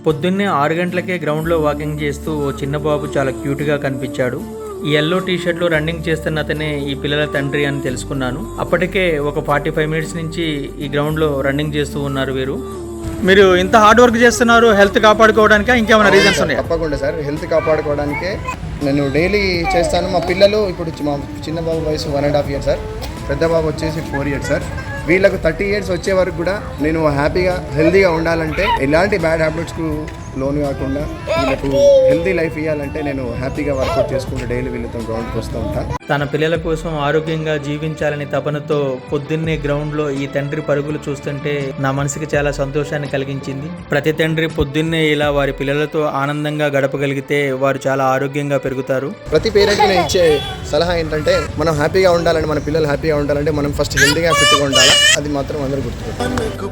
పొద్దున్నే 6 గంటలకే గ్రౌండ్లో వాకింగ్ చేస్తూ ఓ చిన్న బాబు చాలా క్యూట్గా కనిపించాడు. ఈ ఎల్లో టీషర్ట్లో రన్నింగ్ చేస్తున్న అతనే ఈ పిల్లల తండ్రి అని తెలుసుకున్నాను. అప్పటికే ఒక 45 మినిట్స్ నుంచి ఈ గ్రౌండ్లో రన్నింగ్ చేస్తూ ఉన్నారు వీరు. మీరు ఇంత హార్డ్ వర్క్ చేస్తున్నారు హెల్త్ కాపాడుకోవడానికి, ఇంకేమైనా రీజన్స్ ఉన్నాయి? తప్పకుండా సార్, హెల్త్ కాపాడుకోవడానికే నేను డైలీ చేస్తాను. మా పిల్లలు ఇప్పుడు మా చిన్న బాబు వయసు 1.5 years సార్, పెద్ద బాబు వచ్చేసి 4 years సార్. వీళ్ళకు 30 years వచ్చే వరకు కూడా నేను హ్యాపీగా హెల్తీగా ఉండాలంటే, ఎలాంటి బ్యాడ్ హ్యాబిట్స్కు లోన్ కాకుండా వీళ్ళకు హెల్తీ లైఫ్ ఇవ్వాలంటే నేను హ్యాపీగా వర్కౌట్ చేసుకుంటూ డైలీ వీళ్ళతో గ్రౌండ్కి వస్తూ ఉంటాను. తన పిల్లల కోసం ఆరోగ్యంగా జీవించాలని తపనతో పొద్దున్నే గ్రౌండ్లో ఈ తండ్రి పరుగులు చూస్తుంటే నా మనసుకి చాలా సంతోషాన్ని కలిగించింది. ప్రతి తండ్రి పొద్దున్నే ఇలా వారి పిల్లలతో ఆనందంగా గడపగలిగితే వారు చాలా ఆరోగ్యంగా పెరుగుతారు. ప్రతి పేరెంట్కి నేను ఇచ్చే సలహా ఏంటంటే, మనం హ్యాపీగా ఉండాలంటే, మన పిల్లలు హ్యాపీగా ఉండాలంటే మనం ఫస్ట్ హెల్తీగా ఫిట్గా ఉండాలి. అది మాత్రం అందరూ గుర్తుపెట్టాలి.